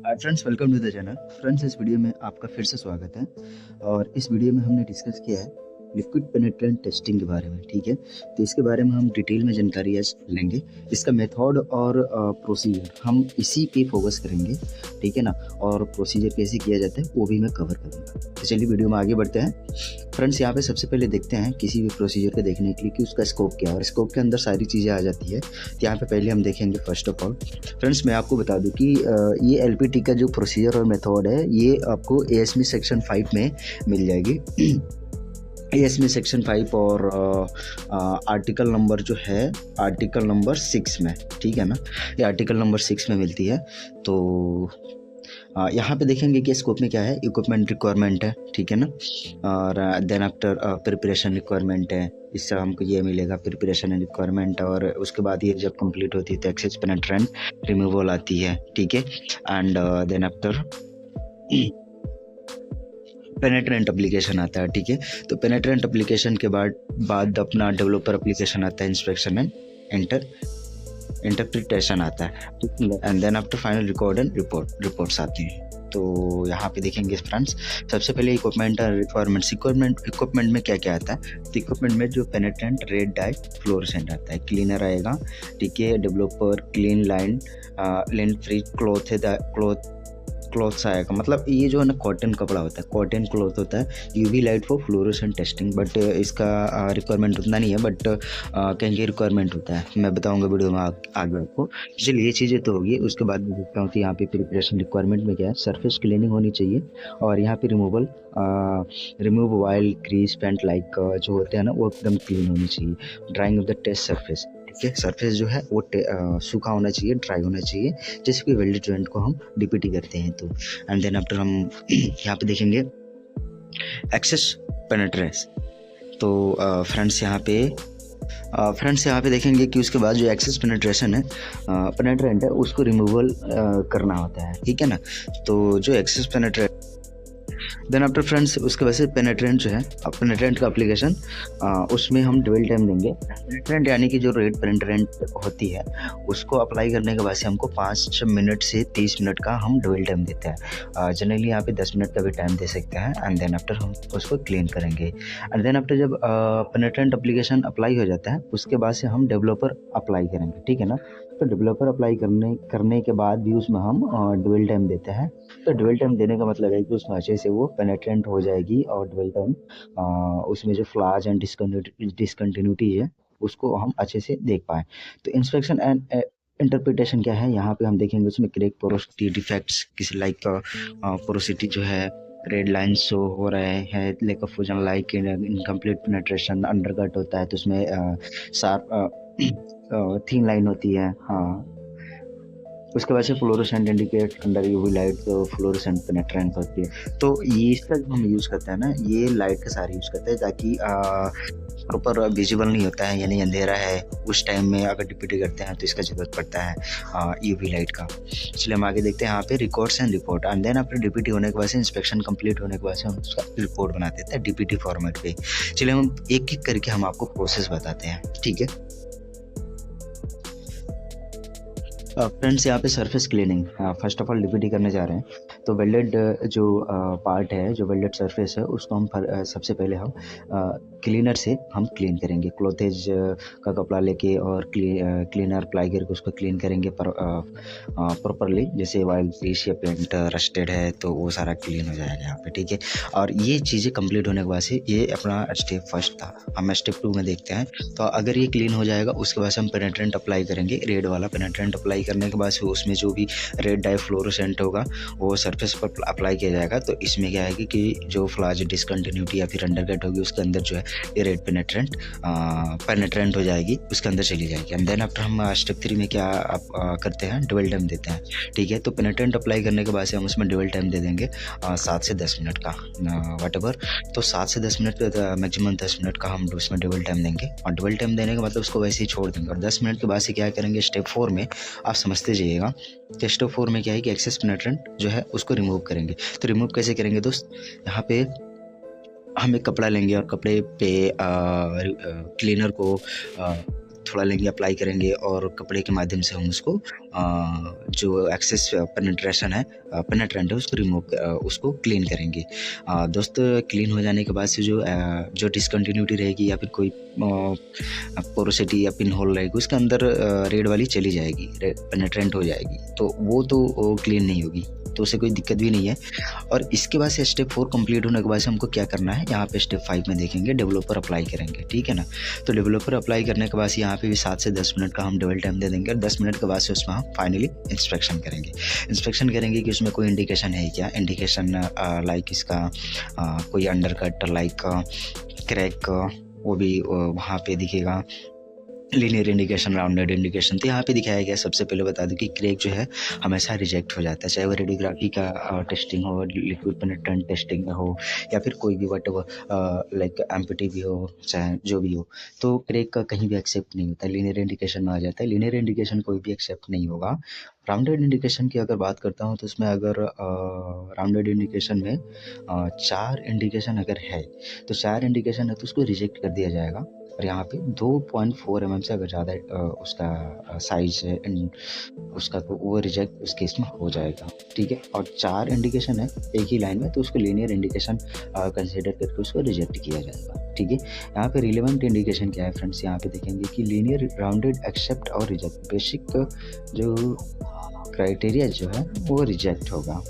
Friends, welcome to the channel. Friends, इस video में आपका फिर से स्वागत है। और इस वीडियो में हमने डिस्कस किया है लिक्विड पेनिट्रेंट टेस्टिंग के बारे में। ठीक है, तो इसके बारे में हम डिटेल में जानकारी आज लेंगे। इसका मेथड और प्रोसीजर हम इसी पे फोकस करेंगे, ठीक है ना। और प्रोसीजर कैसे किया जाता है वो भी मैं कवर करूँगा। तो चलिए वीडियो में आगे बढ़ते हैं। फ्रेंड्स, यहाँ पे सबसे पहले देखते हैं किसी भी प्रोसीजर को देखने के लिए कि उसका स्कोप क्या है, और स्कोप के अंदर सारी चीज़ें आ जाती है। तो यहाँ पे पहले हम देखेंगे फर्स्ट ऑफ ऑल। फ्रेंड्स, मैं आपको बता दूं कि ये एलपीटी का जो प्रोसीजर और मेथड है ये आपको एएसमी सेक्शन 5 में मिल जाएगी। एएसमी सेक्शन 5 और आर्टिकल नंबर जो है आर्टिकल नंबर 6 में, ठीक है ना। ये आर्टिकल नंबर 6 में मिलती है। तो यहाँ पे देखेंगे कि स्कोप में क्या है। इक्विपमेंट रिक्वायरमेंट है, ठीक है ना। और देन आफ्टर प्रिपरेशन रिक्वायरमेंट है, इससे हमको ये मिलेगा प्रिपरेशन रिक्वायरमेंट। और उसके बाद ये जब कंप्लीट होती है तो एक्सेस पेनिट्रेंट रिमूवल आती है, ठीक है। एंड देन आफ्टर पेनिट्रेंट एप्लीकेशन आता है, ठीक है। तो पेनिट्रेंट एप्लीकेशन के बाद अपना डेवलपर एप्लीकेशन आता है, इंस्पेक्शन एंड इंटरप्रिटेशन आता है, and then after final record and reports आती हैं। तो यहाँ पे देखेंगे फ्रेंड्स, सबसे पहले इक्विपमेंट और रिक्वायरमेंट्स। इक्विपमेंट में क्या क्या आता है। तो इक्विपमेंट में जो पेनिट्रेंट रेड डाई फ्लोरेसेंट आता है, क्लीनर आएगा, ठीक है, developer, clean line free clothes आएगा। मतलब ये जो है ना कॉटन कपड़ा होता है, कॉटन क्लॉथ होता है, UV light for fluorescent testing. But इसका रिक्वायरमेंट उतना नहीं है, बट कहीं रिक्वायरमेंट होता है, मैं बताऊंगा वीडियो में आगे आपको। चलिए ये चीज़ें तो होगी। उसके बाद मैं देखता हूँ कि यहाँ पे प्रिपरेशन रिक्वायरमेंट में क्या है। सरफेस क्लीनिंग होनी चाहिए, और यहाँ पे remove oil, grease, paint like जो होते हैं ना वो एकदम क्लीन होनी चाहिए। Drying of the test surface, ठीक है। सरफेस जो है वो सूखा होना चाहिए, ड्राई होना चाहिए, जैसे कि वेल्डेड जॉइंट को हम डीपीटी करते हैं। तो एंड देन आफ्टर हम यहाँ पे देखेंगे एक्सेस पेनिट्रेंस। तो फ्रेंड्स यहाँ पे देखेंगे कि उसके बाद जो एक्सेस पेनिट्रेशन है, पेनिट्रेंट है, उसको रिमूवल करना होता है, ठीक है ना। तो जो एक्सेस पेनिट्रेंट देन आफ्टर फ्रेंड्स, उसके वजह से पेनिट्रेंट जो है, पेनिट्रेंट का एप्लीकेशन उसमें हम डबल टाइम देंगे। पेनिट्रेंट यानी कि जो रेड पेनिट्रेंट होती है उसको अप्लाई करने के बाद से हमको 5 मिनट से 30 मिनट का हम डबल टाइम देते हैं। जनरली यहाँ पे 10 मिनट का भी टाइम दे सकते हैं। एंड देन आफ्टर हम उसको क्लीन करेंगे। एंड देन आफ्टर जब पेनिट्रेंट एप्लीकेशन अप्लाई हो जाता है उसके बाद से हम डेवलपर अप्लाई करेंगे, ठीक है ना। तो डेवलपर अप्लाई करने के बाद भी उसमें हम डबल टाइम देते हैं। तो डबल टाइम देने का मतलब है कि उसमें अच्छे से वो पेनिट्रेंट हो जाएगी, और डबल टाइम उसमें जो फ्लॉज एंड डिसकंटिन्यूटी है उसको हम अच्छे से देख पाएँ। तो इंस्पेक्शन एंड इंटरप्रिटेशन क्या है, यहाँ पे हम देखेंगे उसमें क्रैक, पोरोसिटी, डिफेक्ट्स, किसी लाइक पोरोसिटी जो है, रेड लाइन शो हो रहे हैं, lake of fusion like incomplete penetration, undercut होता है तो उसमें शार्प थीन लाइन होती है, हाँ। उसके बाद से fluorescent indicate under UV light, तो फ्लोरोसेंट पेनिट्रेंट होती है। तो ये इसका जो हम यूज़ करते हैं ना, ये लाइट का सारे यूज़ करते हैं ताकि प्रॉपर विजिबल नहीं होता है, यानी अंधेरा है उस टाइम में अगर डीपीटी करते हैं तो इसका ज़रूरत पड़ता है यूवी लाइट का। इसलिए हम आगे देखते हैं यहाँ पे records and report. And then after DPT होने के बाद से, इंस्पेक्शन कंप्लीट होने के बाद से हम उसका रिपोर्ट बना देते हैं डीपीटी फॉर्मेट पे। चलिए हम एक एक करके हम आपको प्रोसेस बताते हैं, ठीक है। फ्रेंड्स, यहाँ पे surface cleaning first of all DPT करने जा रहे हैं। तो वेल्डेड जो पार्ट है, जो वेल्डेड सरफेस है, उसको हम सबसे पहले हम क्लीनर से हम क्लीन करेंगे। क्लोथेज का कपड़ा लेके और क्लीनर अप्लाई करके उसको क्लीन करेंगे प्रॉपरली। जैसे वाइल ग्रीस या पेंट रस्टेड है तो वो सारा क्लीन हो जाएगा यहाँ पे, ठीक है। और ये चीज़ें कंप्लीट होने के बाद से, ये अपना स्टेप फर्स्ट था। हम स्टेप 2 में देखते हैं। तो अगर ये क्लीन हो जाएगा उसके बाद से हम पेनिट्रेंट अप्लाई करेंगे, रेड वाला पेनिट्रेंट अप्लाई करने के बाद से उसमें जो भी रेड डाई फ्लोरोसेंट होगा वो सरफेस पर अप्लाई किया जाएगा। तो इसमें क्या है कि जो फ्लॉज, डिसकंटिन्यूटी या फिर अंडरकट होगी उसके अंदर जो है ये रेड पेनिट्रेंट हो जाएगी, उसके अंदर चली जाएगी। एंड देन आफ्टर हम स्टेप 3 में क्या करते हैं, डबल टाइम देते हैं, ठीक है। तो पेनिट्रेंट अप्लाई करने के बाद से हम उसमें डबल टाइम दे देंगे 7 से 10 मिनट का, वट एवर। तो 7 से 10 मिनट, मैक्सिमम 10 मिनट का हम उसमें डबल टाइम देंगे। और डबल टाइम देने का मतलब उसको वैसे ही छोड़ देंगे। और 10 मिनट के बाद से क्या करेंगे, स्टेप 4 में आप समझते जाइएगा। तो स्टेप 4 में क्या है कि एक्सेस पेनिट्रेंट जो है उसको रिमूव करेंगे। तो रिमूव कैसे करेंगे दोस्त, यहाँ पे हम एक कपड़ा लेंगे और कपड़े पे क्लीनर को थोड़ा लेंगे, अप्लाई करेंगे और कपड़े के माध्यम से हम उसको जो एक्सेस पेनिट्रेशन है पेनिट्रेंट है उसको उसको क्लीन करेंगे। दोस्त क्लीन हो जाने के बाद से जो डिसकंटिन्यूटी रहेगी या फिर कोई पोरोसिटी या पिन होल रहेगी उसके अंदर रेड वाली चली जाएगी, पेनिट्रेंट हो जाएगी, तो वो क्लीन नहीं होगी, तो उसे कोई दिक्कत भी नहीं है। और इसके बाद से स्टेप 4 कंप्लीट होने के बाद से हमको क्या करना है, यहाँ पे स्टेप 5 में देखेंगे डेवलपर अप्लाई करेंगे, ठीक है ना। तो डेवलपर अप्लाई करने के बाद से यहाँ पे भी 7 से 10 मिनट का हम डबल टाइम दे देंगे और 10 मिनट के बाद से उसमें हम फाइनली इंस्पेक्शन करेंगे कि उसमें कोई इंडिकेशन है क्या, इंडिकेशन लाइक इसका कोई अंडर कट लाइक क्रैक, वो भी वहाँ पे दिखेगा, लीनियर इंडिकेशन, राउंडेड इंडिकेशन। तो यहाँ पे दिखाया गया, सबसे पहले बता दूं कि क्रैक जो है हमेशा रिजेक्ट हो जाता है, चाहे वो रेडियोग्राफी का टेस्टिंग हो, लिक्विड पेनिट्रेंट टेस्टिंग में हो या फिर कोई भी वटएवर लाइक एम्पिटी भी हो, चाहे जो भी हो, तो क्रैक का कहीं भी एक्सेप्ट नहीं होता है, लीनियर इंडिकेशन में आ जाता है। लीनियर इंडिकेशन कोई भी एक्सेप्ट नहीं होगा। राउंडेड इंडिकेशन की अगर बात करता हूँ तो उसमें अगर राउंडेड इंडिकेशन में 4 इंडिकेशन अगर है तो 4 इंडिकेशन है तो उसको रिजेक्ट कर दिया जाएगा। और यहाँ पे 2.4 mm से अगर ज़्यादा उसका साइज है उसका, तो वो रिजेक्ट उस केस में हो जाएगा, ठीक है। और 4 इंडिकेशन है एक ही लाइन में तो उसको लीनियर इंडिकेशन कंसिडर करके उसको रिजेक्ट किया जाएगा, ठीक है। यहाँ पे रिलेवेंट इंडिकेशन क्या है फ्रेंड्स, यहाँ पे देखेंगे कि लीनियर, राउंडेड, एक्सेप्ट और रिजेक्ट, बेसिक जो क्राइटेरिया जो है वो रिजेक्ट होगा।